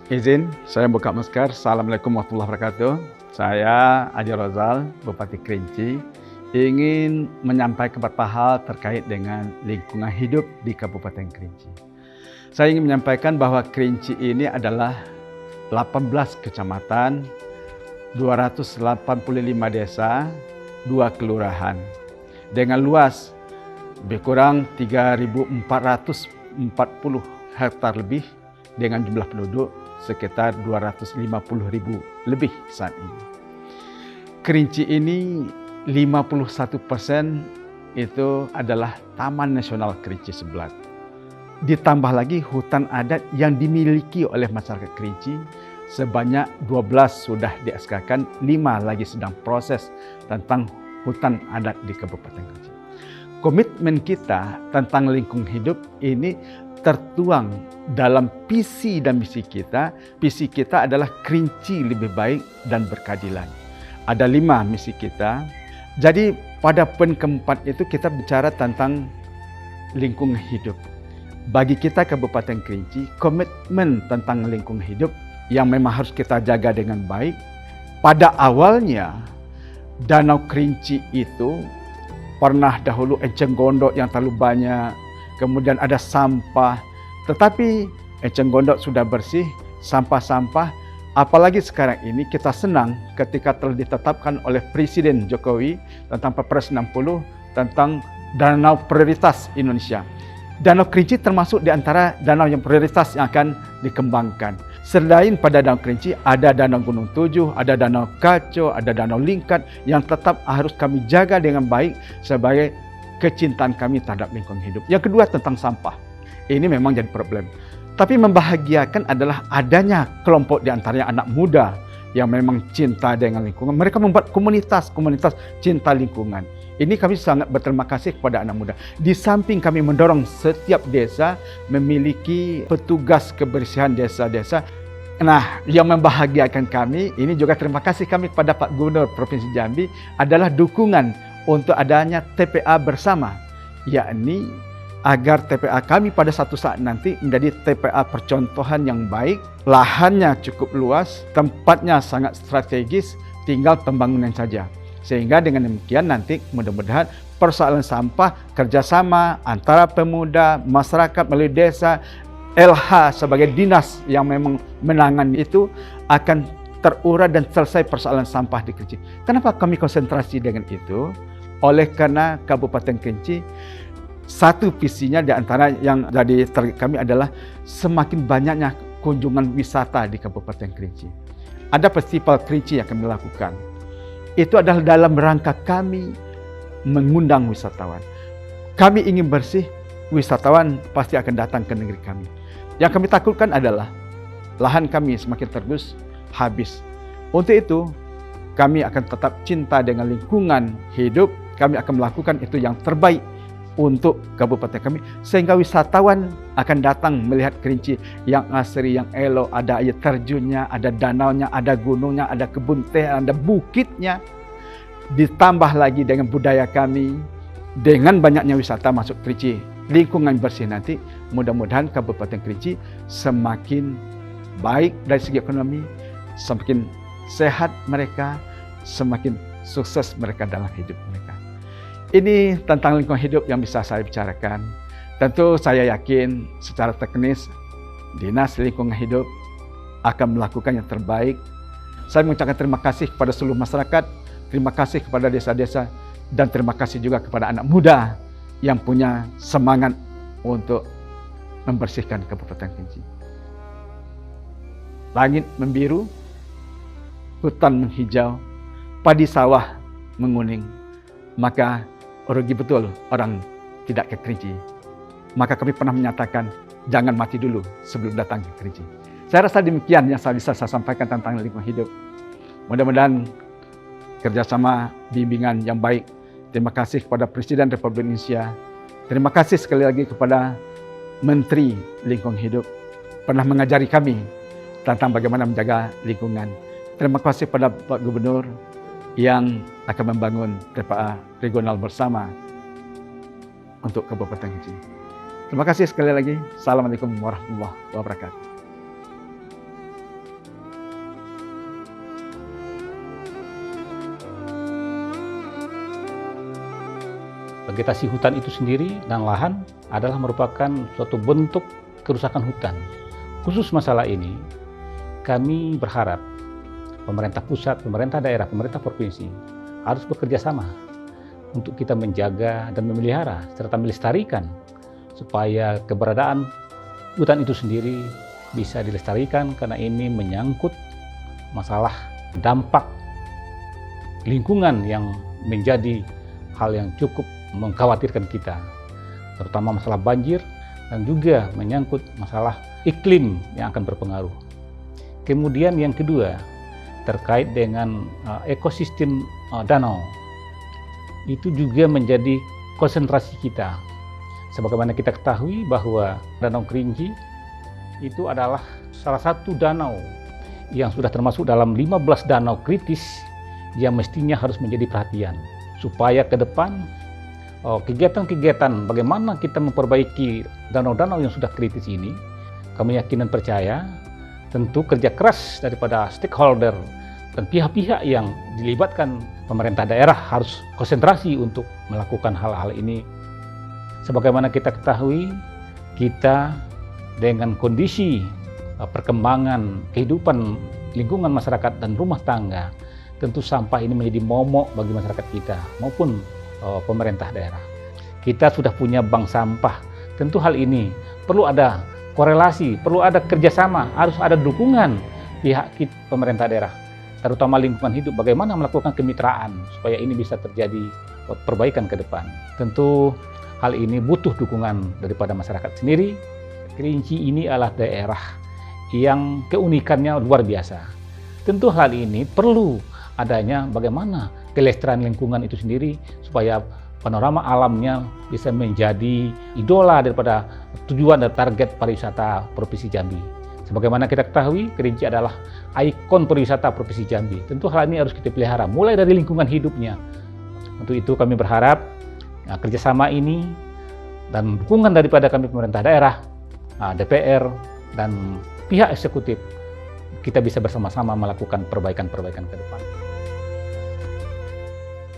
Izin, saya buka masker. Assalamualaikum warahmatullahi wabarakatuh. Saya Aji Rozal, Bupati Kerinci, ingin menyampaikan beberapa hal terkait dengan lingkungan hidup di Kabupaten Kerinci. Saya ingin menyampaikan bahwa Kerinci ini adalah 18 kecamatan, 285 desa, 2 kelurahan, dengan luas lebih kurang 3.440 hektar lebih dengan jumlah penduduk sekitar 250.000 lebih saat ini. Kerinci ini 51% itu adalah Taman Nasional Kerinci Seblat. Ditambah lagi hutan adat yang dimiliki oleh masyarakat Kerinci sebanyak 12 sudah di SK-kan, 5 lagi sedang proses tentang hutan adat di Kabupaten Kerinci. Komitmen kita tentang lingkungan hidup ini tertuang dalam visi dan misi kita. Visi kita adalah Kerinci lebih baik dan berkeadilan. Ada 5 misi kita. Jadi pada poin keempat itu kita bicara tentang lingkungan hidup. Bagi kita Kabupaten Kerinci, komitmen tentang lingkungan hidup yang memang harus kita jaga dengan baik. Pada awalnya, Danau Kerinci itu pernah dahulu enceng gondok yang terlalu banyak, kemudian ada sampah, tetapi enceng gondok sudah bersih, sampah-sampah. Apalagi sekarang ini kita senang ketika telah ditetapkan oleh Presiden Jokowi tentang Perpres 60 tentang danau prioritas Indonesia. Danau Kerinci termasuk di antara danau yang prioritas yang akan dikembangkan. Selain pada Danau Kerinci, ada Danau Gunung Tujuh, ada Danau Kaco, ada Danau Lingkat yang tetap harus kami jaga dengan baik sebagai kecintaan kami terhadap lingkungan hidup. Yang kedua tentang sampah. Ini memang jadi problem. Tapi membahagiakan adalah adanya kelompok di antaranya anak muda yang memang cinta dengan lingkungan. Mereka membuat komunitas cinta lingkungan. Ini kami sangat berterima kasih kepada anak muda. Di samping kami mendorong setiap desa memiliki petugas kebersihan desa-desa. Nah, yang membahagiakan kami, ini juga terima kasih kami kepada Pak Gubernur Provinsi Jambi adalah dukungan untuk adanya TPA bersama, yakni agar TPA kami pada satu saat nanti menjadi TPA percontohan yang baik, lahannya cukup luas, tempatnya sangat strategis, tinggal pembangunan saja. Sehingga dengan demikian nanti mudah-mudahan persoalan sampah kerjasama antara pemuda, masyarakat melalui desa, LH sebagai dinas yang memang menangani itu akan terurai dan selesai persoalan sampah di Kerinci. Kenapa kami konsentrasi dengan itu? Oleh karena Kabupaten Kerinci, satu visinya di antara yang jadi target kami adalah semakin banyaknya kunjungan wisata di Kabupaten Kerinci. Ada festival Kerinci yang kami lakukan. Itu adalah dalam rangka kami mengundang wisatawan. Kami ingin bersih, wisatawan pasti akan datang ke negeri kami. Yang kami takutkan adalah lahan kami semakin terus habis. Untuk itu, kami akan tetap cinta dengan lingkungan hidup. Kami akan melakukan itu yang terbaik untuk kabupaten kami, sehingga wisatawan akan datang melihat Kerinci yang asri, yang elok, ada air terjunnya, ada danaunya, ada gunungnya, ada kebun teh, ada bukitnya. Ditambah lagi dengan budaya kami, dengan banyaknya wisata masuk Kerinci, lingkungan bersih nanti, mudah-mudahan Kabupaten Kerinci semakin baik dari segi ekonomi, semakin sehat mereka, semakin sukses mereka dalam hidup mereka. Ini tentang lingkungan hidup yang bisa saya bicarakan. Tentu saya yakin secara teknis Dinas Lingkungan Hidup akan melakukan yang terbaik. Saya mengucapkan terima kasih kepada seluruh masyarakat, terima kasih kepada desa-desa, dan terima kasih juga kepada anak muda yang punya semangat untuk membersihkan Kabupaten Kerinci. Langit membiru, hutan menghijau, padi sawah menguning, maka rugi betul orang tidak ke Kerinci. Maka kami pernah menyatakan, jangan mati dulu sebelum datang ke Kerinci. Saya rasa demikian yang saya bisa sampaikan tentang lingkungan hidup. Mudah-mudahan kerjasama bimbingan yang baik. Terima kasih kepada Presiden Republik Indonesia. Terima kasih sekali lagi kepada Menteri Lingkungan Hidup. Pernah mengajari kami tentang bagaimana menjaga lingkungan. Terima kasih kepada Pak Gubernur yang akan membangun TPA regional bersama untuk Kabupaten Kerinci. Terima kasih sekali lagi. Assalamualaikum warahmatullahi wabarakatuh. vegetasi hutan itu sendiri dan lahan adalah merupakan suatu bentuk kerusakan hutan. Khusus masalah ini, kami berharap pemerintah pusat, pemerintah daerah, pemerintah provinsi harus bekerja sama untuk kita menjaga dan memelihara serta melestarikan supaya keberadaan hutan itu sendiri bisa dilestarikan, karena ini menyangkut masalah dampak lingkungan yang menjadi hal yang cukup mengkhawatirkan kita, terutama masalah banjir dan juga menyangkut masalah iklim yang akan berpengaruh. Kemudian yang kedua, terkait dengan ekosistem danau, itu juga menjadi konsentrasi kita. Sebagaimana kita ketahui bahwa Danau Kerinci itu adalah salah satu danau yang sudah termasuk dalam 15 danau kritis yang mestinya harus menjadi perhatian, supaya ke depan kegiatan-kegiatan bagaimana kita memperbaiki danau-danau yang sudah kritis ini, kami yakin dan percaya tentu kerja keras daripada stakeholder dan pihak-pihak yang dilibatkan pemerintah daerah harus konsentrasi untuk melakukan hal-hal ini. Sebagaimana kita ketahui, kita dengan kondisi perkembangan kehidupan lingkungan masyarakat dan rumah tangga, tentu sampah ini menjadi momok bagi masyarakat kita maupun pemerintah daerah. Kita sudah punya bank sampah, tentu hal ini perlu ada korelasi, perlu ada kerjasama, harus ada dukungan pihak pemerintah daerah, terutama lingkungan hidup, bagaimana melakukan kemitraan supaya ini bisa terjadi perbaikan ke depan. Tentu hal ini butuh dukungan daripada masyarakat sendiri. Kerinci ini adalah daerah yang keunikannya luar biasa. Tentu hal ini perlu adanya bagaimana kelestarian lingkungan itu sendiri supaya panorama alamnya bisa menjadi idola daripada tujuan dan target pariwisata Provinsi Jambi. Sebagaimana kita ketahui, Kerinci adalah ikon pariwisata Provinsi Jambi. Tentu hal ini harus kita pelihara, mulai dari lingkungan hidupnya. Untuk itu kami berharap kerjasama ini dan dukungan daripada kami pemerintah daerah, DPR, dan pihak eksekutif, kita bisa bersama-sama melakukan perbaikan-perbaikan ke depan.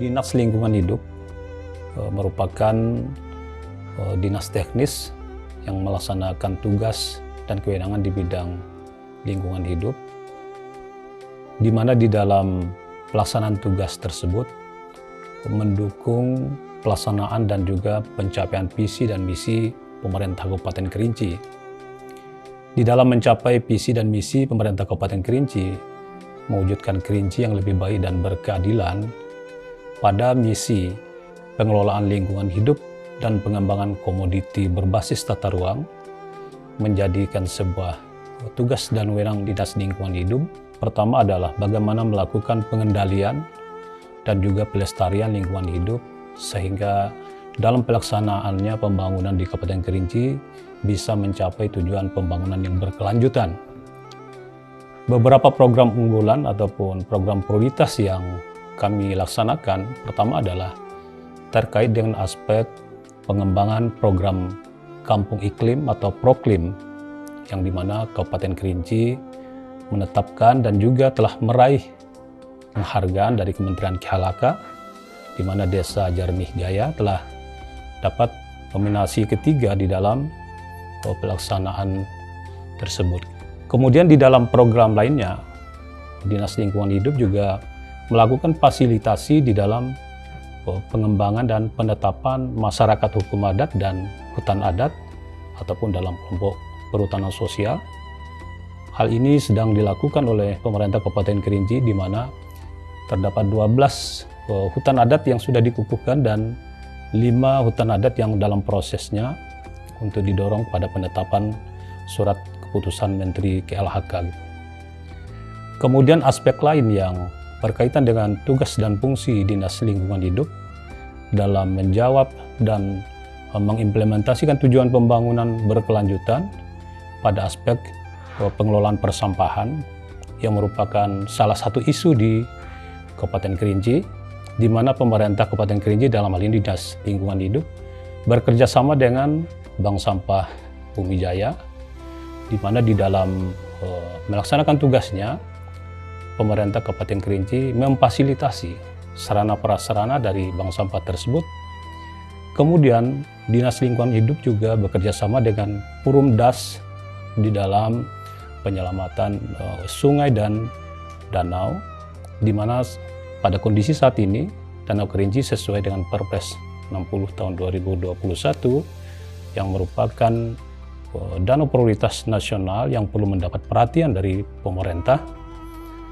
Dinas Lingkungan Hidup merupakan dinas teknis yang melaksanakan tugas dan kewenangan di bidang lingkungan hidup, di mana di dalam pelaksanaan tugas tersebut mendukung pelaksanaan dan juga pencapaian visi dan misi pemerintah Kabupaten Kerinci. Di dalam mencapai visi dan misi pemerintah Kabupaten Kerinci, mewujudkan Kerinci yang lebih baik dan berkeadilan, pada misi pengelolaan lingkungan hidup dan pengembangan komoditi berbasis tata ruang, menjadikan sebuah tugas dan wewenang Dinas Lingkungan Hidup. Pertama adalah bagaimana melakukan pengendalian dan juga pelestarian lingkungan hidup, sehingga dalam pelaksanaannya pembangunan di Kabupaten Kerinci bisa mencapai tujuan pembangunan yang berkelanjutan. Beberapa program unggulan ataupun program prioritas yang kami laksanakan, pertama adalah terkait dengan aspek pengembangan program Kampung Iklim atau Proklim, yang dimana Kabupaten Kerinci menetapkan dan juga telah meraih penghargaan dari Kementerian KLHK, di mana Desa Jernih Jaya telah dapat nominasi ketiga di dalam pelaksanaan tersebut. Kemudian di dalam program lainnya, Dinas Lingkungan Hidup juga melakukan fasilitasi di dalam pengembangan dan penetapan masyarakat hukum adat dan hutan adat ataupun dalam kelompok perhutanan sosial. Hal ini sedang dilakukan oleh pemerintah Kabupaten Kerinci, di mana terdapat 12 hutan adat yang sudah dikukuhkan dan 5 hutan adat yang dalam prosesnya untuk didorong pada penetapan surat keputusan Menteri KLHK. Kemudian aspek lain yang berkaitan dengan tugas dan fungsi Dinas Lingkungan Hidup dalam menjawab dan mengimplementasikan tujuan pembangunan berkelanjutan pada aspek pengelolaan persampahan, yang merupakan salah satu isu di Kabupaten Kerinci, di mana pemerintah Kabupaten Kerinci dalam hal ini Dinas Lingkungan Hidup bekerja sama dengan Bank Sampah Bumi Jaya, di mana di dalam melaksanakan tugasnya pemerintah Kabupaten Kerinci memfasilitasi sarana prasarana dari bank sampah tersebut Kemudian Dinas Lingkungan Hidup juga bekerja sama dengan Purumdas di dalam penyelamatan sungai dan danau, di mana pada kondisi saat ini Danau Kerinci sesuai dengan Perpres 60 tahun 2021 yang merupakan danau prioritas nasional yang perlu mendapat perhatian dari pemerintah.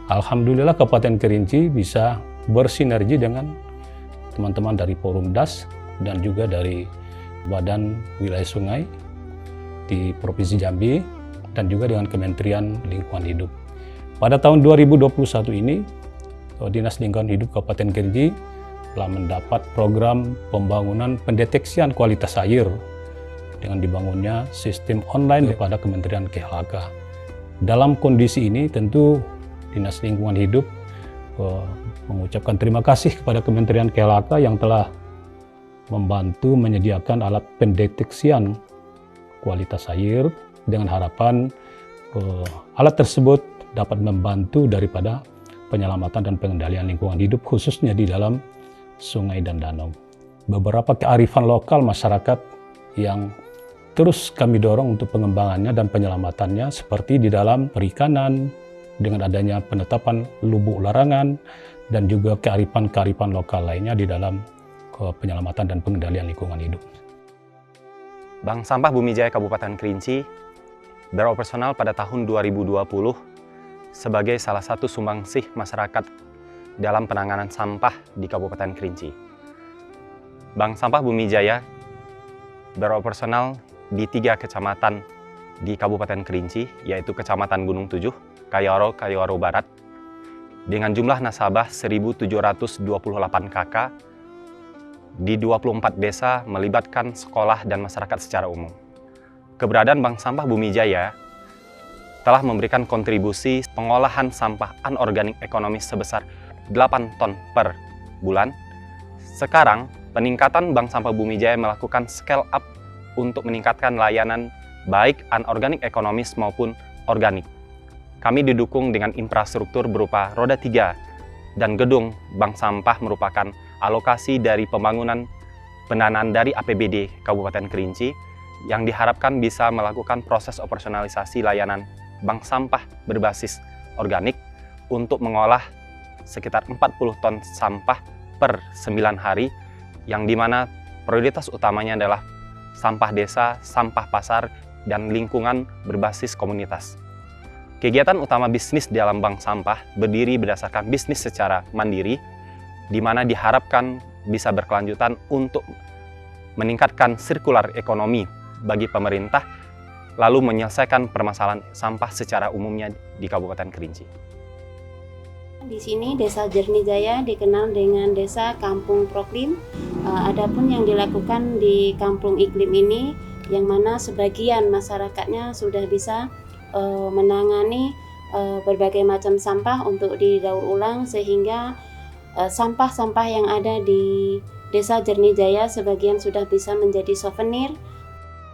Alhamdulillah Kabupaten Kerinci bisa bersinergi dengan teman-teman dari Purumdas dan juga dari Badan Wilayah Sungai di Provinsi Jambi dan juga dengan Kementerian Lingkungan Hidup. Pada tahun 2021 ini, Dinas Lingkungan Hidup Kabupaten Kerinci telah mendapat program pembangunan pendeteksian kualitas air dengan dibangunnya sistem online kepada Kementerian KLHK. Dalam kondisi ini tentu Dinas Lingkungan Hidup mengucapkan terima kasih kepada Kementerian KLHK yang telah membantu menyediakan alat pendeteksian kualitas air dengan harapan alat tersebut dapat membantu daripada penyelamatan dan pengendalian lingkungan hidup khususnya di dalam sungai dan danau. Beberapa kearifan lokal masyarakat yang terus kami dorong untuk pengembangannya dan penyelamatannya seperti di dalam perikanan dengan adanya penetapan lubuk larangan dan juga kearifan-kearifan lokal lainnya di dalam penyelamatan dan pengendalian lingkungan hidup. Bank Sampah Bumi Jaya Kabupaten Kerinci beroperasional pada tahun 2020 sebagai salah satu sumbangsih masyarakat dalam penanganan sampah di Kabupaten Kerinci. Bank Sampah Bumi Jaya beroperasional di 3 kecamatan di Kabupaten Kerinci, yaitu Kecamatan Gunung Tujuh, Kayawaro Barat, dengan jumlah nasabah 1.728 KK di 24 desa melibatkan sekolah dan masyarakat secara umum. Keberadaan Bank Sampah Bumi Jaya telah memberikan kontribusi pengolahan sampah anorganik ekonomis sebesar 8 ton per bulan. Sekarang, peningkatan Bank Sampah Bumi Jaya melakukan scale up untuk meningkatkan layanan baik anorganik ekonomis maupun organik. Kami didukung dengan infrastruktur berupa roda 3 dan gedung bank sampah merupakan alokasi dari pembangunan pendanaan dari APBD Kabupaten Kerinci yang diharapkan bisa melakukan proses operasionalisasi layanan bank sampah berbasis organik untuk mengolah sekitar 40 ton sampah per 9 hari, yang dimana prioritas utamanya adalah sampah desa, sampah pasar, dan lingkungan berbasis komunitas. Kegiatan utama bisnis dalam bank sampah berdiri berdasarkan bisnis secara mandiri, di mana diharapkan bisa berkelanjutan untuk meningkatkan sirkular ekonomi bagi pemerintah, lalu menyelesaikan permasalahan sampah secara umumnya di Kabupaten Kerinci. Di sini Desa Jernih Jaya dikenal dengan Desa Kampung Proklim. Adapun yang dilakukan di Kampung Iklim ini, yang mana sebagian masyarakatnya sudah bisa menangani berbagai macam sampah untuk didaur ulang, sehingga sampah-sampah yang ada di Desa Jernih Jaya sebagian sudah bisa menjadi souvenir,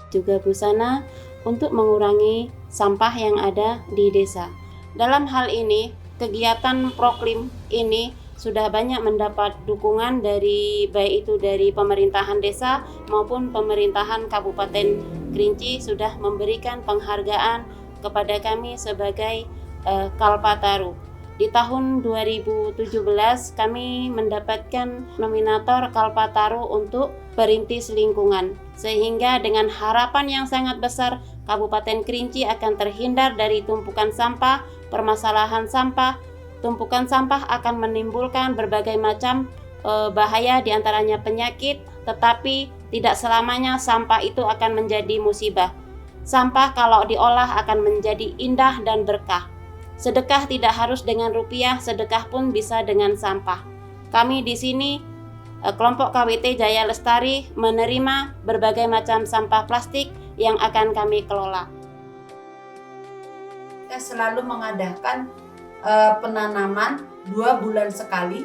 juga busana untuk mengurangi sampah yang ada di desa. Dalam hal ini, kegiatan Proklim ini sudah banyak mendapat dukungan dari baik itu dari pemerintahan desa maupun pemerintahan Kabupaten Kerinci sudah memberikan penghargaan kepada kami sebagai Kalpataru. Di tahun 2017 kami mendapatkan nominator Kalpataru untuk perintis lingkungan, sehingga dengan harapan yang sangat besar Kabupaten Kerinci akan terhindar dari tumpukan sampah, permasalahan sampah. Tumpukan sampah akan menimbulkan berbagai macam bahaya, diantaranya penyakit, tetapi tidak selamanya sampah itu akan menjadi musibah. Sampah kalau diolah akan menjadi indah dan berkah. Sedekah tidak harus dengan rupiah, sedekah pun bisa dengan sampah. Kami di sini, kelompok KWT Jaya Lestari, menerima berbagai macam sampah plastik yang akan kami kelola. Kita selalu mengadakan penanaman 2 bulan sekali,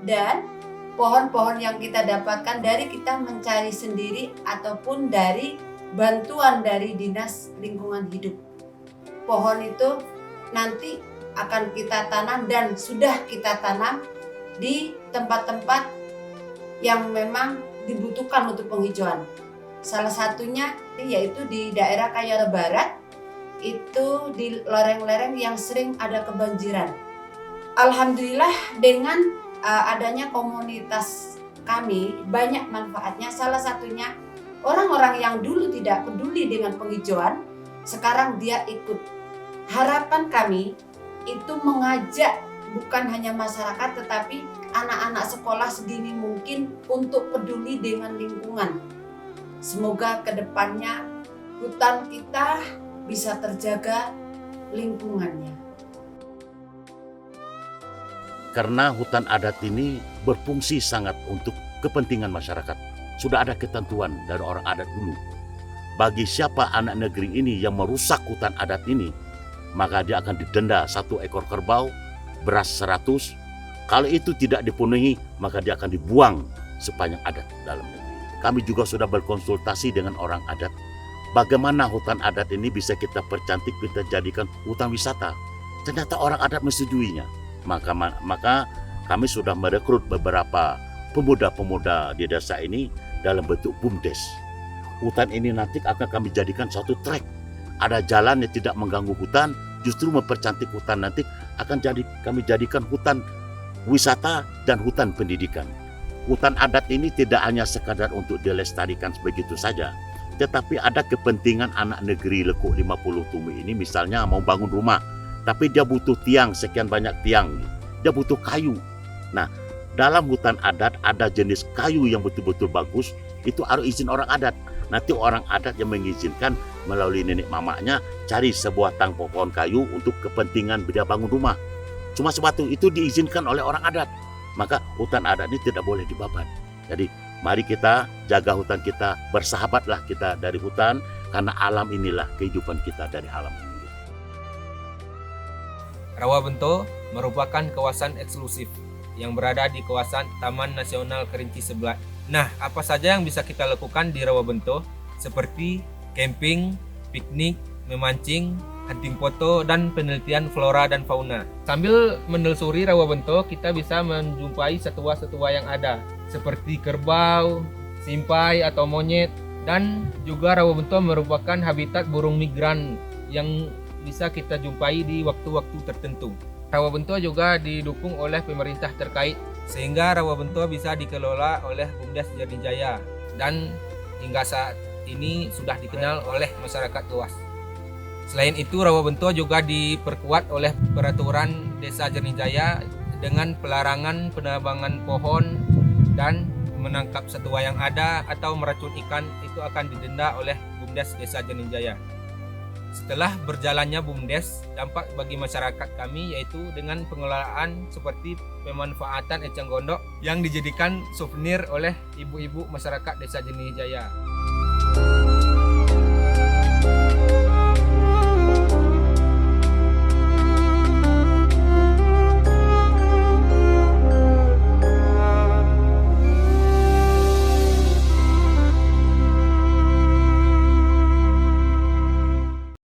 dan pohon-pohon yang kita dapatkan dari kita mencari sendiri ataupun dari bantuan dari Dinas Lingkungan Hidup. Pohon itu nanti akan kita tanam dan sudah kita tanam di tempat-tempat yang memang dibutuhkan untuk penghijauan. Salah satunya yaitu di daerah Kayara Barat, itu di lereng-lereng yang sering ada kebanjiran. Alhamdulillah dengan adanya komunitas kami banyak manfaatnya. Salah satunya orang-orang yang dulu tidak peduli dengan penghijauan, sekarang dia ikut. Harapan kami itu mengajak bukan hanya masyarakat tetapi anak-anak sekolah sedini mungkin untuk peduli dengan lingkungan. Semoga kedepannya hutan kita bisa terjaga lingkungannya. Karena hutan adat ini berfungsi sangat untuk kepentingan masyarakat. Sudah ada ketentuan dari orang adat dulu. Bagi siapa anak negeri ini yang merusak hutan adat ini, maka dia akan didenda 1 ekor kerbau, beras 100. Kalau itu tidak dipenuhi, maka dia akan dibuang sepanjang adat dalam negeri. Kami juga sudah berkonsultasi dengan orang adat. Bagaimana hutan adat ini bisa kita percantik, kita jadikan hutan wisata. Ternyata orang adat menyetujuinya. Maka kami sudah merekrut beberapa pemuda-pemuda di desa ini dalam bentuk BUMDes. Hutan ini nanti akan kami jadikan suatu trek. Ada jalan yang tidak mengganggu hutan, justru mempercantik hutan nanti akan kami jadikan hutan wisata dan hutan pendidikan. Hutan adat ini tidak hanya sekadar untuk dilestarikan begitu saja, tetapi ada kepentingan anak negeri Lekuk 50 Tumi ini misalnya mau bangun rumah, tapi dia butuh tiang, sekian banyak tiang, dia butuh kayu. Nah, dalam hutan adat ada jenis kayu yang betul-betul bagus, itu harus izin orang adat. Nanti orang adat yang mengizinkan melalui nenek mamanya cari sebuah tang pohon kayu untuk kepentingan dia bangun rumah. Cuma sebatu itu diizinkan oleh orang adat. Maka hutan adat ini tidak boleh dibabat. Jadi mari kita jaga hutan kita, bersahabatlah kita dari hutan, karena alam inilah kehidupan kita dari alam ini. Rawabento merupakan kawasan eksklusif yang berada di kawasan Taman Nasional Kerinci Sebelat. Nah, apa saja yang bisa kita lakukan di Rawabento seperti camping, piknik, memancing, hunting foto, dan penelitian flora dan fauna. Sambil menelusuri Rawabento, kita bisa menjumpai satwa-satwa yang ada seperti kerbau, simpai atau monyet, dan juga Rawabento merupakan habitat burung migran yang bisa kita jumpai di waktu-waktu tertentu. Rawabento juga didukung oleh pemerintah terkait sehingga Rawabento bisa dikelola oleh BUMDes Jernijaya dan hingga saat ini sudah dikenal oleh masyarakat luas. Selain itu, Rawabento juga diperkuat oleh peraturan Desa Jernijaya dengan pelarangan penebangan pohon dan menangkap satwa yang ada atau meracun ikan itu akan didenda oleh BUMDes Desa Jernijaya. Setelah berjalannya BUMDes, dampak bagi masyarakat kami yaitu dengan pengelolaan seperti pemanfaatan eceng gondok yang dijadikan souvenir oleh ibu-ibu masyarakat Desa Jernijaya.